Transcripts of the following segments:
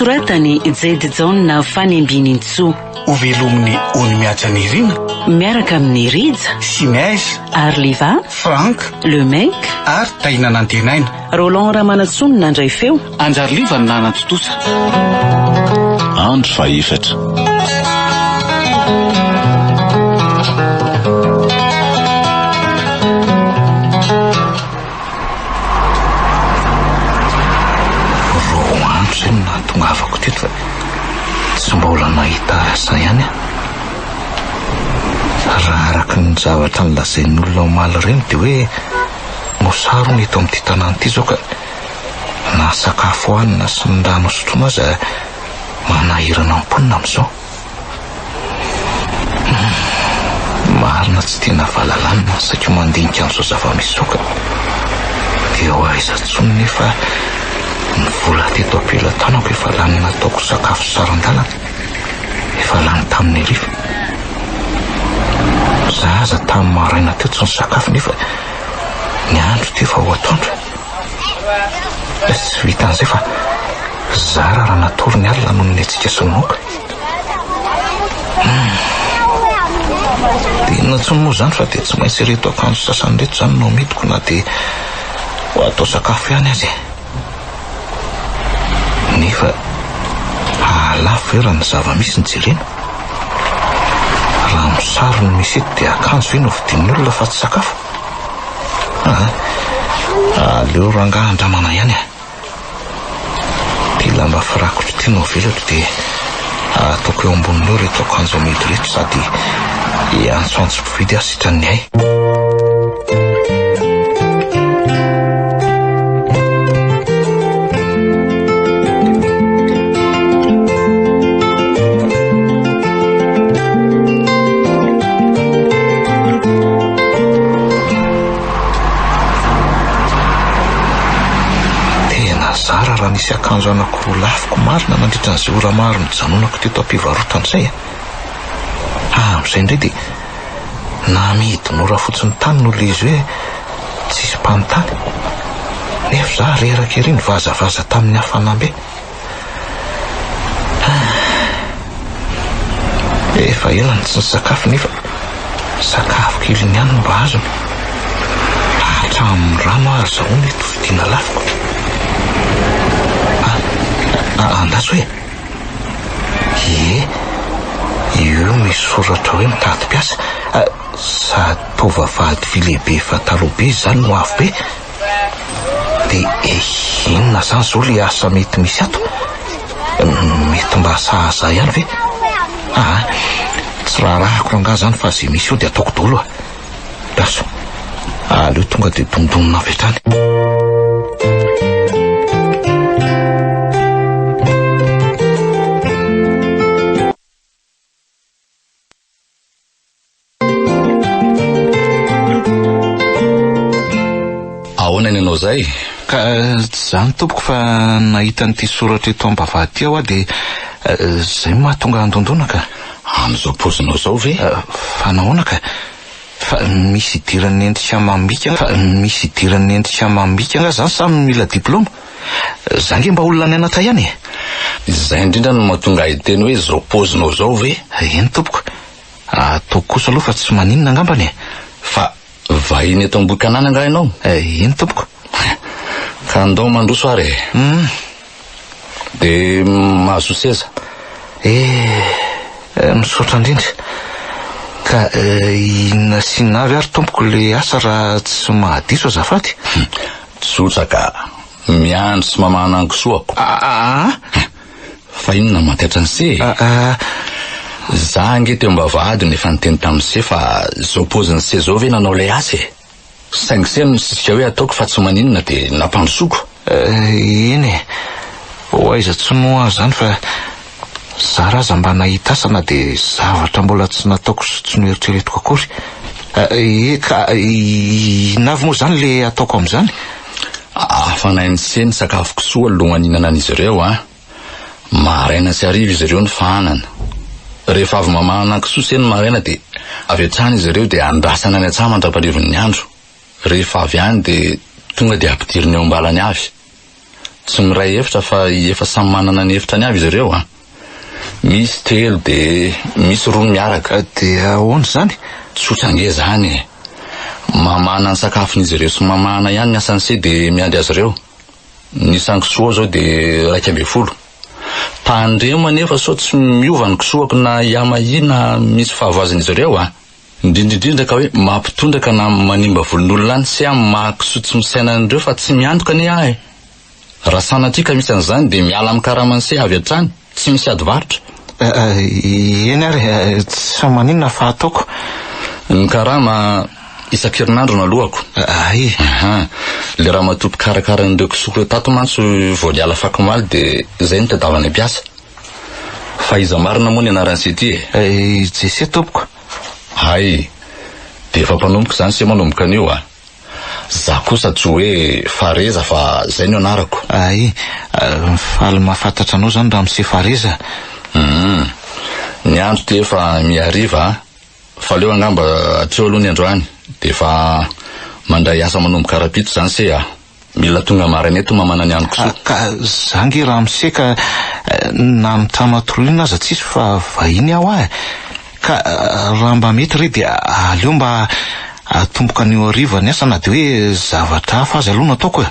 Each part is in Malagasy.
nosoratany Jed John Fanembinintso. Ho velomin'ny ony miatsa ny rina miaraka amin'ny Rija, Sinaiza, Arliva, Frank, Lemek ary Taina Nantenaina. Roland Ramanatsony nandray feo. Anjarliva ny nanantotosa. Andro faefatra. Tonga avako teto fa tsy mbola nahita asa ihany raha araka ny zavatra nilazain'ny olona omaly reny dia hoe mosaro ny eto amin'ity tanàna ity zao ka na sakafo hanina sy ny rano sotroina aza manahirana amponina amin'izao. Marina tsy tena valalanina sakia mandinika amin'izao zava-misy zao ka dia ho aiza tsony nefa ny vola teto ampelantanako efa lany nataoko sakafo saran-dalana efa lany tamin'ny ariva. Zaza tamin'ny maraina teo tsy ny sakafo nefa ny andro teo efa ho atoandro. Tsy vitan'izay fa zara raha natory ny alina noho ny antsika sy nonoka. Dia inona tsy moa zany fa dia tsy maintsy reto akanjo sasany reto zany no midiko na dia ho atao sakafo ihany azy. Nefa alafo vera ny zava-misy ny jerena. Raha mosaro ny misy eto dia akanjo ve no vidin'ny olona fa tsy sakafo? Aleo rangahy andramana ihany dia lamba firakotro ity no velatra dia ataoko eo amboniny eo reto akanjo amidy reto sady antsoantso mpividy azy sitran'ny ay. Raha nisy akanjo anankiroa lafiko marina nandritra n'izay ora maro nijanonako teto am-pivarotana izay amin'izay indray dia namidy mora fotsiny tany no le izy hoe tsisy mpanontany nefa za reraka ery nivazavaza tamin'ny hafanambe. Efa elany tsy ny sakafo nefa sakafo keliny ihany mba azony hatramin'ny rano azy zahoana eto vidiana lafiko. Andaso hoe io misy soratra hoe mitady piasa sady tovavady vy lehibe fa taloha be zany no avo be dia inona zany zao le asa mety misy ato? Mety mba sahaza ihany ve? Tsy raha rahako ranga zany fa zay misy io dia ataoko daholo daso aleo tonga dia domdomina avy hatrany. Nenao zay ka zany tompoko fa nahita n'ity soratra eto am-bavahady ty aho dia zay mahatonga andondona ka amin'izao pozinao zao ve? Fa nahoana ka fa misy idiran'ny endrika amam-bika nga zany samy mila diplôma zange mba olona ny anata ihany izay indrindra no mahatonga hiteny hoe zao pozinao zao ve? Eny tompoko ataoko kosa aloha fa tsy maninona angambany fa vahiny eto am-bokanana nga ianao? Eny tompoko ka andao mandroso ary dia mahazo seza misaotra indrindra ka inona sy navy ary tompoko le asa raha tsy mahadiso azafady? Tsotra ka miandro sy mamana ankisoako fa inona matiatra ny se za ange teo am-bavahady nefa niteny tamin'ny se fa zao poziny se zao ve nanao le asa saingy no sisika hoe ataoko fa tsy maninona dia nampandrosoko. Eny ho aiza tsy noa zany fa za raza mba nahita asana dia zavatra mbola tsy nataoko sy tsy noeritreretiko akory. Ka navy moa zany le ataoko amin'izany? Afanahy ny se ny sakafo kisoa aloha haninana an'izy ireo maraina sy hariva izy ireo ny fahanana. Rehefa avy mamana kisoa se ny maraina dia avy hatrany izy ireo dia andrasana any an-tsaha mandraparivin'ny andro. Rehefa avy any dia tonga dia ampidiriny eo am-balany avy. tsy miray hevitra fa efa samy manana ny hevitrany avy izy ireo a. Misy telo de misy roa miaraka. Dia ahoana zany? Tsotra nge zany. Mamana ny sakafon'izy ireo sy mamana ihany ny asan'se de miandry azy ireo. Ny sankisoa zao de 120. Tandremo anefa sao tsy miova ny kisoako na iamahina misy fahavazan'izy ireo a. Indrindrindrindra ka hoe mampitondraka na manimba volon'olona any sy mahakisoa tsy misainan'ireo fa tsy miantoka ny ahy. Raha sanatrika misy an'izany de miala amin'ny karamanse avy hatrany, tsy misy ady varotra. Eny ary tsy maninona fa ataoko. Ny karama isan-kerinandro no alohako. Ay. Le raha matopo karakara n'ireo kisoako tato mantsy vao niala fakomaly de zay ny tadavany ampiasa. Fa iza marina moa ny anaran'se ty e. Jesse tompoko. Ay, de efa mpanomboka zany se manomboka anio a. Za kosa tsy hoe Fareza fa zay no anarako. Ay, faly mahafantatra anao zany raha mise Fareza. Ny andro te efa miariva fa leo angamba atreo aloha ny androany de efa mandray asa manomboka rapito zany se a. Mila tonga marina eto mamana ny andro kisoa. Ka zangy raha mise ka na ny trano atoroliana aza tsisy fa vahiny aho ahy. Ka raha mba mety re dia aleo mba atomboka ny hariva ny asa na de hoe zavatra hafa azy aloha nataoko e.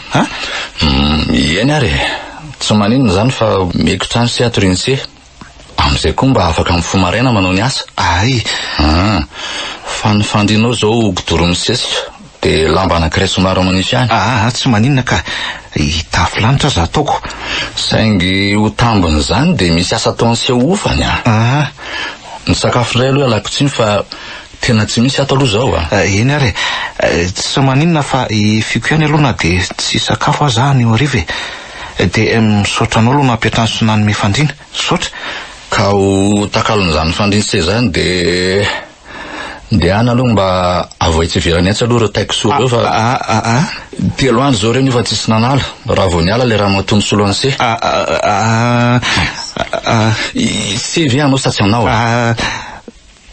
Eny ary tsy maninona zany fa meko trano sy atoriny se. Am'izay koa mba afaka amin'ny fomaraina manao ny asa. Ay. Fa ny fandrinao zao godoro misesika de lamba anankiray somary manify any. Tsy maninona ka hitafy lanitra aza ataoko. Saingy ho tambony zany de misy asa ataony se ofany a. Ny sakafo ray aloha alako tsiny fa tena tsy misy ato aloha zao a. Eny ary tsy maninona fa ifiko ihany aloha na de tsy sakafo aza any hariva de misaotra anao aloha nampiatrany sonany mifandrina. Saotra. Ka ho takalon'izany fandriny se zany de ana aloha mba avoitsy ivelany etsy aloha reo taikosoa reo fa telo andro zao reo nio fa tsisy nanala raha vao niala le raha maton'ny solo an'se. CV anao sa tsy anao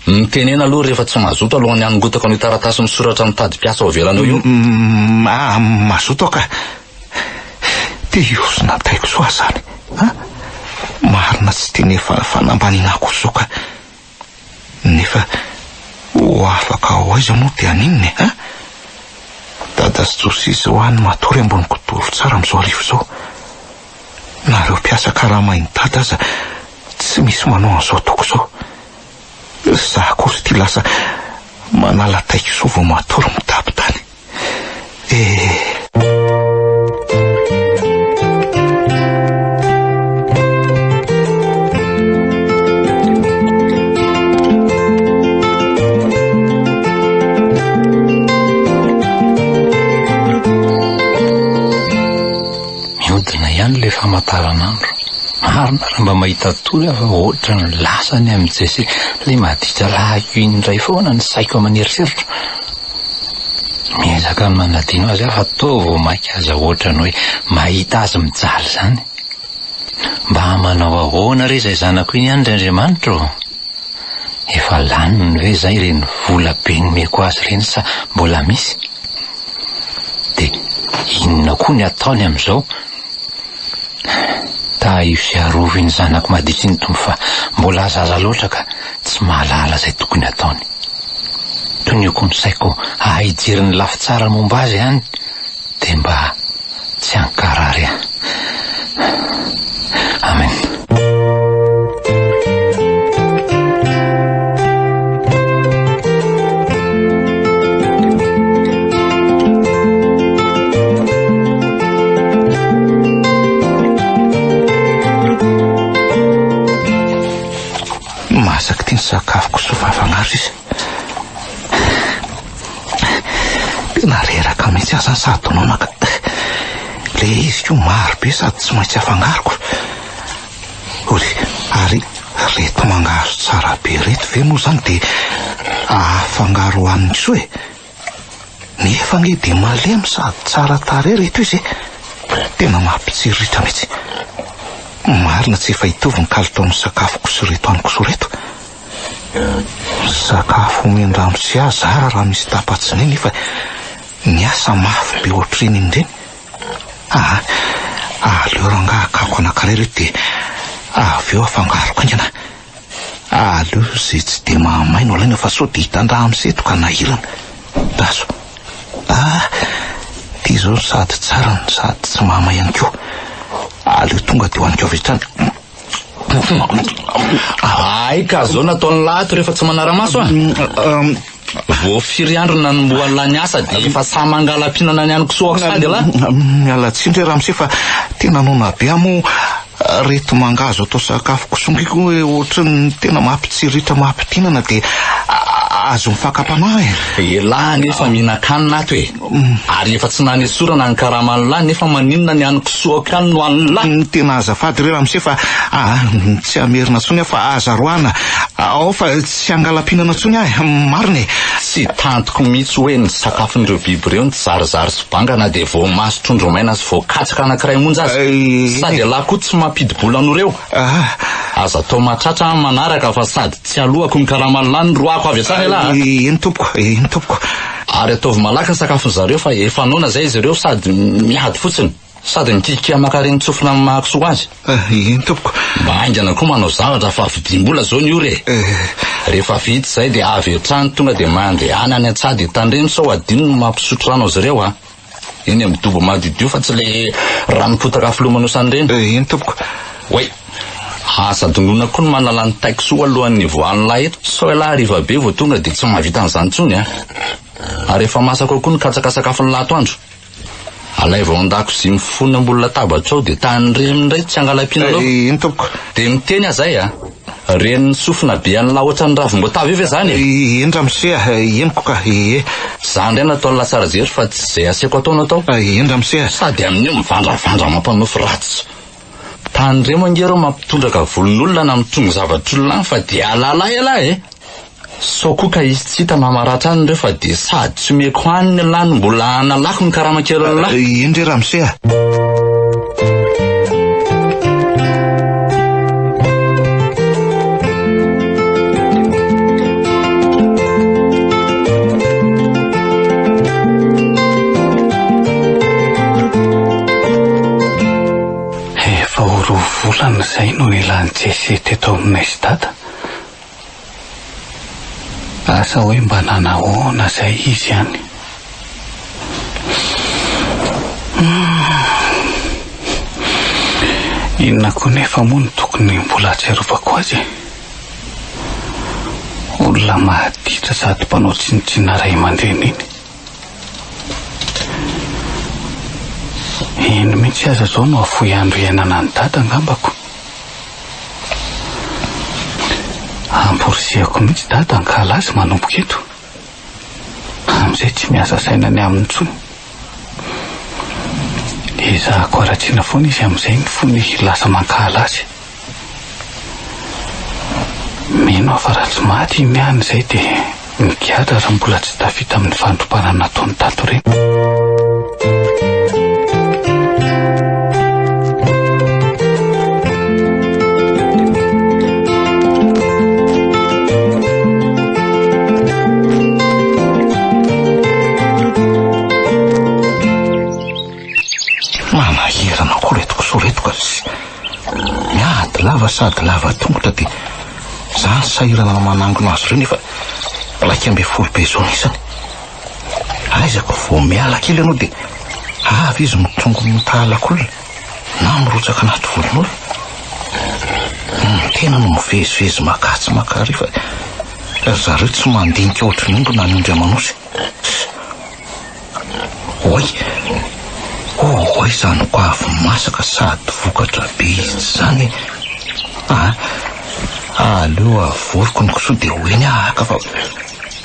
mitenena aloha rehefa tsy mazoto alohan'ny anongotako ny taratasy misoratra mitady piasa ao avelanao io. Mazoto ka de iosina taikosoa zany marina tsy teny fanambanina koso ka nefa ho afaka ho aiza moa dia aninony dada sy josisy ho any matory ambony kodoro tsara am'izao arivo zao. Nareo mpiasa karamainy dada aza tsy misy manao an'izao toko zao. Za kosa ty lasa manala taikosoa vao matory mitapitany. Miodina ihany le famantaranandro. Marina raha mba mahita tory afa ohatra ny lasany amin'ny Jesse le maditra lahako indray foana ny saiko aman'eritreritra. Miezaka ny manadino azy afa to vao maika aza ohatra ny hoe mahita azy mijaly zany. Mba manao ahoana re zay zanako iny ihany Andriamanitra. Efa laniny ve zay reny vola be nomeko azy reny sa mbola misy? De inona koa ny ataony am'izao? Io fiaroviny zanako maditsy ny tompo fa mbola zaza loatra ka tsy mahalala zay tokony ataony. Toy ny koa ny saiko ahijery ny lafy tsara momba azy ihany de mba tsy ankarary ahy. Amen. Masaky ty ny sakafoko sofafanaro izy. Tena reraka mihitsy aza ny sadonona ka le izy io maro be sady tsy maintsy afangaroko. Ary reto mangazo tsara be reto ve moa zany de afangaro hoaniny soa e. Nefa nge de malemy sady tsara tare reto izy tena mampitsiriritra mihitsy. Marina tsy efa hitovy ny kalitaon'ny sakafoko sy reto aniko so reto. Sakafo mendrano sy azara raha misy tapatsinay nefa ny asa mafy be ohatriny indreny. Aleo rangahakako anankiray reto dia avy eo afangaroko ingana. Aleo izay tsy dia mahamaina olaina fa sao dia hitandraha amin'seto ka nahirana. Daso. Ity izao sady tsara no sady tsy mahamay ihany koa. Aleo tonga dia hoaniko avy hatrany. Ay ka zao nataony lahato rehefa tsy manara-maso vao firy andro nanomboan'la ny asa dia efa sa mangalam-pihinana ny aniko soako sady ala. Miala tsindry ramose fa tena nona be amo reto mangazo atao sakafo kosongiko hoe ohatrany tena mampitsiritra mampitinana dia azo mifakapanahy. Ela nefa mihinan-kanina ato e. Ary efa tsy nanesorana ny karaman'la nefa maninona ny aniko soako ihany no an'la. Tena azafady re ramose fa tsy amerina tsony fa azaroana ao fa tsy angalam-pihinana tsony ahy marina e. Tsy tantoko mihitsy hoe ny sakafon'ireo biby ireo ny zarizary sy bangana dia vao maso trondro maina sy vao katsaka anankiray monja azy sady ala koa tsy mampidibola an'ireo. Aza atao matratra manaraka fa sady tsy alohako ny karaman'la ny roako avy asany ala. Eny tompoko. Ary ataovy malaka sakafony zareo fa efa nona zay izy ireo sady miady fotsiny sady mikikika maka reny tsofina amin'ny mahakisoa azy. Eny tompoko. Mba haingana koa manao zavatra fa vidimbola zao ny ore. Rehefa vita zay dia avy hatrany tonga dia mandeha any an-tsady tandreny sao adino no mampisotro rano azy ireo eny amin'ny dobo madidio fa tsy le ranopotaka filomanosany reny. Eny tompoko. Oe asa dongona koa no manala ny taiko soa alohan'ny voan'la eto sao ela hariva be vao tonga dia tsy mahavita an'izany tsony ary efa masaka koa ny katsakasakafony latoandro. Alay vao an-dakozia mifonina ambony latabatra ao dia tandremy indray tsy angalam-pihinanao. Eny tompoko. Dia miteny azay reny sofina be an'la ohatrany ravim-boatavy efa zany. Eny ramose eny koka. Zany indray nataony lasara zery fa tsy izay asiako ataona atao. Eny ramose. Sady amin'io mivandravandra mampanofo ratsy. Tandremo angero mampitondraka volon'olona na mitongo zavatr'olona fa dia alalay ala sao koa ka izy tsy hita mamaratra any ireo fa dia sady tsy omeko any ny lany mbola analako ny karama-kelon'la. Eny re ramose. Volana izay no ilan'ny Jesy teto aminay sy dada. Asa hoe mba nanahoana izay izy ihany. Inona koa nefa moa no tokony mbola atsiarovako azy. Olona mahaditra sady mpanao tsinitsina ray aman-dreny iny. Iny mihitsy aza zao no afoy andro iainana ny dada angambako. Amporisihako mihitsy dada nkalazy manomboka eto. Amin'izay tsy miasa saina ny amin'ny tsony. Izahako aratsiana foana izy amin'izay ny fony lasa mankalazy. Mino afa raha tsy maty iny ihany izay dia mikiatra raha mbola tsy tafita amin'ny fandrom-panana nataony tato ireny. Manahirana koa retoko soretoko miady lava sady lava tongotra dia zany sahirana manangona azy ireo nefa laika ambe folo be zao nisany. Aizako vao miala kely ianao dia avy izy mitongo mitahalakolona na mirotsaka anaty volon'olona. Tena no mivezivezy makatsy makary fa zareo tsy mandinika ohatry ny ondro na ny ondry amanosy. Oy zany ko avy masaka sady vokatra be izy zany. Aleo avoriko ny kosoa dia hoeny ahaka fa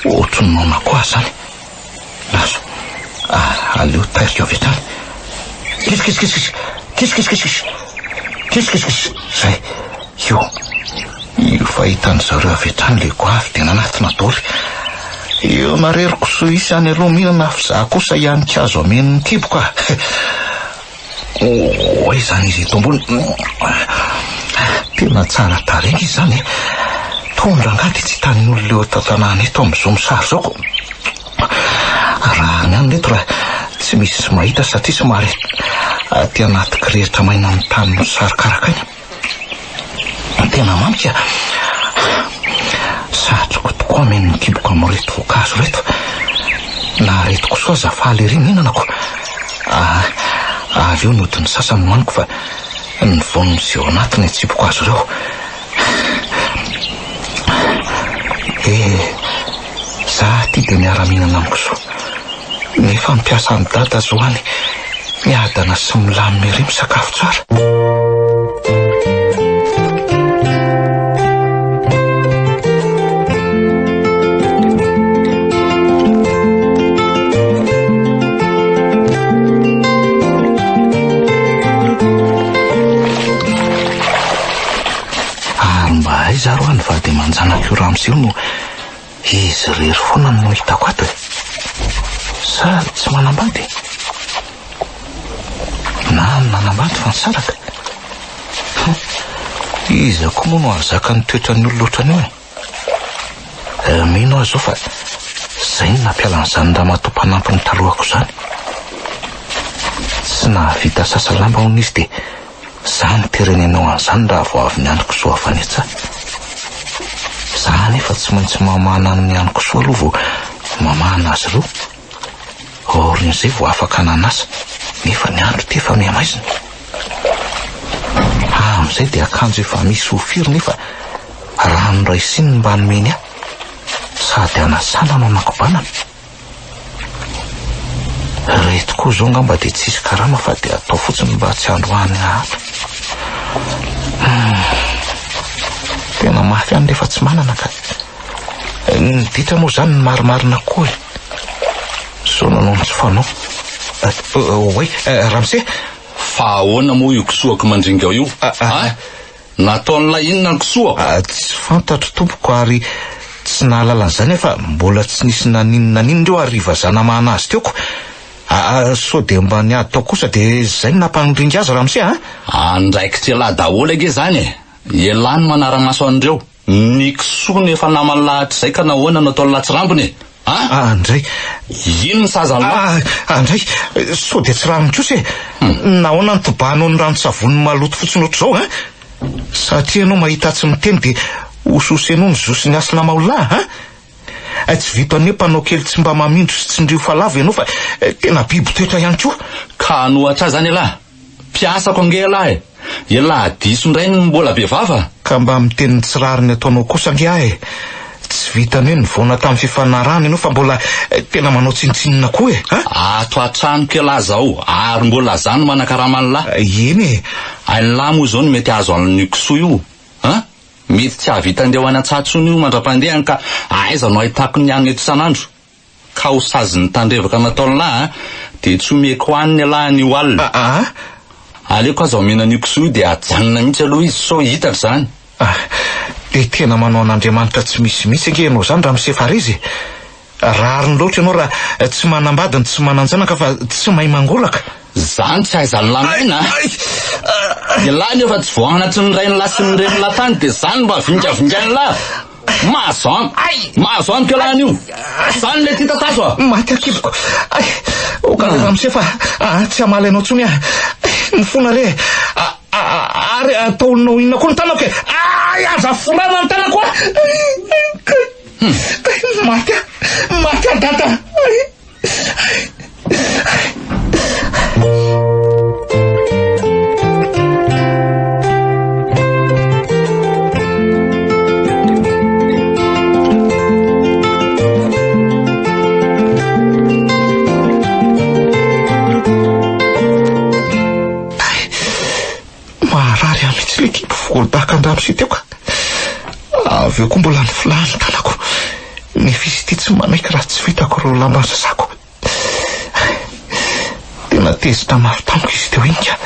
ohatry ny nona koa zany. Laso aleo tairika avy hatrany. Kisikis zay io fahitany zareo avy hatrany le ko avy dia nanatina doly. Io nareriko so isany aloha mihinana fa za kosa ihany kazo amen'ny kiboka. Oy zany izy eto ambony tena tsara tarena izy zany. Tondra angady tsy tanin'olona leo tantanàna eto amin'izao misary zao ko. Raha ny any eto raha tsy misy mahita satria somary ty anaty kirehitra maina amin'ny tany misarikaraka iny. Tena mamika satroko tokoa meny mikiboko amin'reto voankazo reto. Na reto koa soa zafaly ery mihinanako. Avy eo nodiny sasany maniko fa ny voniny sy eo anatiny tsipoko azo ireo. Za ty dia miara-mihinana amiko soa. Nefa mipiasa amin'ny dada Zoany miadana sy milamy ery misakafo tsara. Za roa ny vady manjanaka io Ramsy io no izy rery foana no hitako ato. Sa tsy manambady? Na nanambady fa nisaraka? Izy koa moa no ahazaka ny toetrany olona ohatran'io e. Mino aho zao fa zay ny nampiala an'izany raha matompanampy ny talohako zany. Tsy nahavita sasa lamba hono izy dia za ny terenenao an'izany raha vao avy nianiko soa afanetsa. Za nefa tsy maintsy mamana ny aniko soa aloha vao mamana azy ireo. Orin'izay vao afaka nanasa nefa ny andro ty efa miamaizina. Amin'izay dia akanjo efa misy ofiry nefa rano ray siny mba nomeny ahy. Sady anasana no anakobanana. Reto koa zao ngamba dia tsisy karama fa dia atao fotsiny mba tsy androany ahatra. Tena mafy any rehefa tsy manana ka. Ny ditra moa zany ny marimarina koa e. So nanao tsy fanao. Oe, Ramsy. Fa ahoana moa io kisoako mandringa io? Nataon'ilay inona ny kisoako? Tsy fantatro tompoko ary tsy nahalala an'izany fa mbola tsy nisy naninondreo ariva zanamahana azy teoko. So dia mba niady tao kosa dia zay ny nampanindringa azy Ramsy andraikitra elahy daholo age zany e. Elany manara-maso andreo. Ny kisoa nefa namany lahatra izay ka nahoana natao latsirambony. Andray. Ino ny sazan'la? Andray, so dia tsy rano kosa e. Nahoana ny tobanao ny rano-tsavony maloto fotsiny ohatr'izao satria ianao mahita tsy miteny dia ososy ianao ny zosy ny asina maolahy tsy vita ny mpanao kely tsy mba mamindro sy tsindrio falava ianao fa tena biby toetra ihany koa. Ka nohatra zany elahy. Piasako ange elahy. Elahy diso indray ny mbola be vava. Ka mba miteny tsy rariny ataonao kosa ange ahy. Tsy vitany hoe nivoana tamin'ny fifanarana ianao fa mbola tena manao tsinitsinina koa e. Ato an-tranoko elahy zao ary mbola zany manakaraman'lahy. Eny e. An'lahy moa zao no mety azo an'io kisoa io. Mety tsy havita andeha any an-tsatsony io mandra-pandehany ka aiza no ahitako ny any eto isan'andro. Ka ho sazy ny tandrevaka nataon'lahy dia tsy omeko hoaniny elahy ny oalina. Aleko aza omena n'io kisoa io dia ajanona mihitsy aloha izy so hitatra zany. Dia tena manao an'Andriamanitra tsy misy ange ianao zany raha misefara izy. Rariny loatra ianao raha tsy manambadiny tsy mananjanaka fa tsy mahay mangolaka. Zany tsy aiza ny lamina. Elahy nefa tsy voa anatin'ny ray ny lahy sy ny reny latany dia zany mba vingavingainy lahy. Mahazo amiko elahy an'io. Zany le ty tatazo maty akiboko. Okany Ramsy fa tsy amaly anao tsony ny fona re. Ary ataonao inona koa ny tanako e. Aza folana ny tanako maty dada. Maharary amitsy le kipo vorodaka andramsy teo ka. Avy eo koa mbola ny filany tanako. Nefa izy ty tsy manaiky raha tsy vitako reo lamba sasako. Tena tezitra mafy tamiko izy teo iny ka.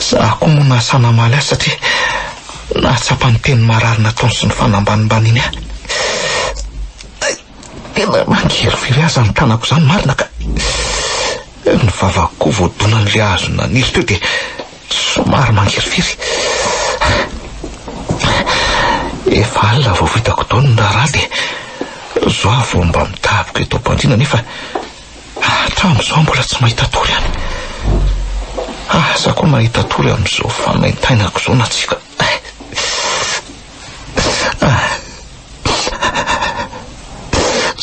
Za koa moa nasana maly azy satria nahatsapa ny teny marary nataony sy ny fanambanimbany iny tena mangery aza ny tanako zany marina ka. Ny vavako voadona n'le azo naniry teo dia somary mangery. Efa alina vao vitako tao ny raharaha dia zao vao mba mitaboka eto am-pandriana nefa hatramin'izao mbola tsy mahita tory any. Za koa mahita tory amin'izao fanaitainako zao natsika.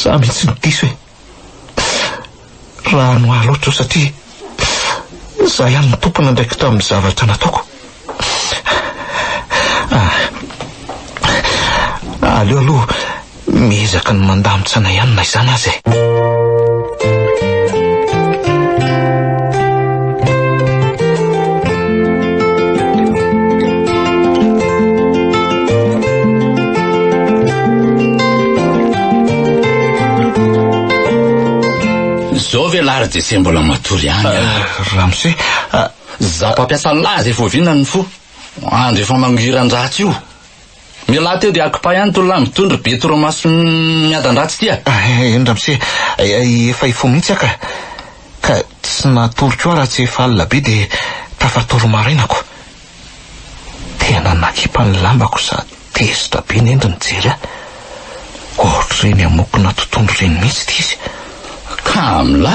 Za mihitsy ny diso hoe raha no aloatra satria za ihany ny tompona ndraiky tamin'ny zavatra nataoko. Aleo aloha miezaka ny mandamitsana ihany na izany azy zao ve lary de se mbola matory ihany Ramose, za mpampiasa lazy efa ovinany fo andro efa mangiran-dratsy io. Miala teo dia akipa ihany tolona mitondry be toromaso miadan-dratsy tia. Eny Ramose, efa ifo mihitsy aka ka tsy natoriko raha tsy efa alina be de tafatory marainako. Tena nakipa ny lambako sa tezitra be ny endriny jery ohatra reny amokona totondo reny mihitsy ty izy. Kamla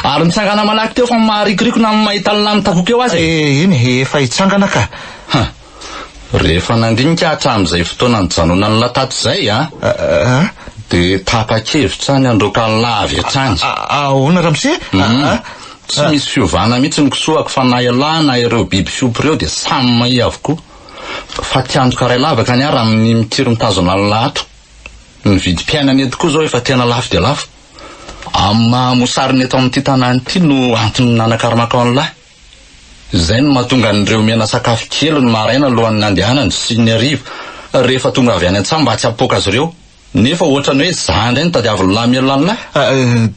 ary mitsangana malaky teo fa maharikiriko na mahita ny lamy takoko eo azy. Eny efa hitsangana ka. Rehefa nandinika hatramin'izay fotoana nijanona ny latato zay de tapa-kevitra ny androka lavy hatrany. Ahoana Ramose? Tsy misy fiovana mihitsy ny kisoako fa na ialana ireo biby fiompy ireo de samy mahi avokoa. Fa tiandoka ray lavaka ny ara amin'ny mitiro mitazona ny lahatro. Ny vidim-piainany eto koa zao efa tena lafo de lafo. Mosariny eto amin'ity tanàny ity no antony nanakaramako an'lahy. Zay no mahatonga an'ireo miana sakafo kely ny maraina alohan'ny andehanany sy ny hariva rehefa tonga avy any an-tsamy mba tsy hampoaka azy ireo. Nefa ohatra ny hoe za indray ny tadiaviny lahy mialan'lahy.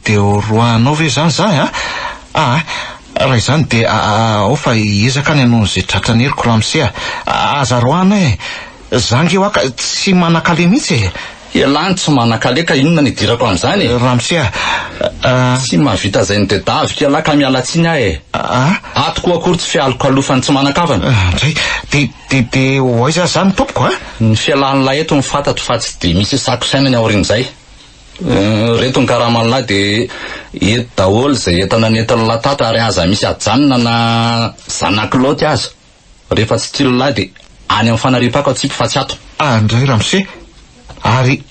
De roanao ve zany za raha izany de ao fa ezaka ny hanao n'izay tratrany heriko Ramose. Aza roana zangy eo aka tsy manakale mihitsy Ialany tsy manakale ka inona ny idirako amin'izany Ramose tsy mahavita zay ny dedavika ialahy ka mialatsiny ahy atoko akory tsy fialiko alofany tsy manakavana. Ndray de hoaiza zany tompoko ny fialan'lahy eto mifantatro fa tsy de misy sakosaina ny aorin'izay. Reto ny karaman'lahy de eto daholo zay entana ny entan'ny latata ary aza misy ajanona na zanakilaoty aza. Rehefa tsy tilahy de any amin'ny fanaripako atsipy fa tsy ato. Ndray Ramose ary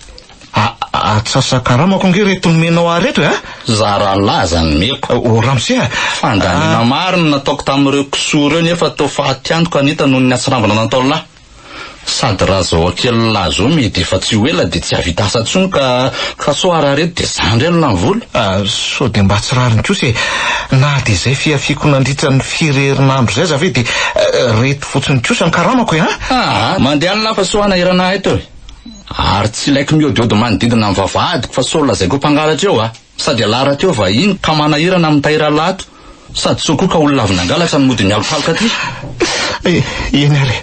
atsasa-karamako nge reto ny menao areto zara laza ny meko Ramose fandanina maro ny nataoko tamin'ireo kisoa ireo nefa tao fahatiantoka anita noho ny atsirambana natao lahy. Sady raha zao kely lahy zao mety efa tsy ho ela de tsy havita asa tsony ka so arareto de zandry elo na mivolo. So de mba tsy rariny kosa na de zay fiafiko nandritra ny firerinandro zay za ve de reto fotsiny kosa ny karamako mandeha ny lahy fa so anahirana eto ary tsy laiky miodiody manodidina amin'ny vavahadiko fa so lazay ko mpangalatra eo sady alara teo vahiny ka manahirana amin'ny tahira lato sady so koa ka olona avy nangalatra ny mody mialokaloka ty. Eny ary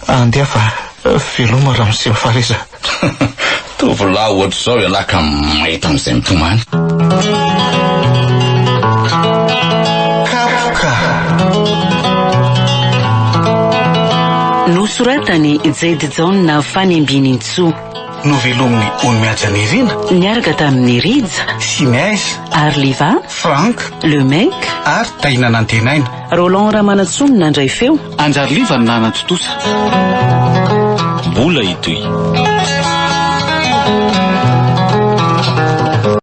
andeha fa veloma Ramose mifareza. Tovolahy ohatra zao ialahy ka mahita amin'izay mitomany. Nosoratany Jade John na Fanembiny Ntso. Novelominy Onimiajanirina. Niaraka tamin'ny Rija, Sinaise, Arliva, Frank, Lemek ary Taina Nantenaina. Roland Ramanatsony nandray feo. Anjarliva ny nanatotosa. Mbola itoy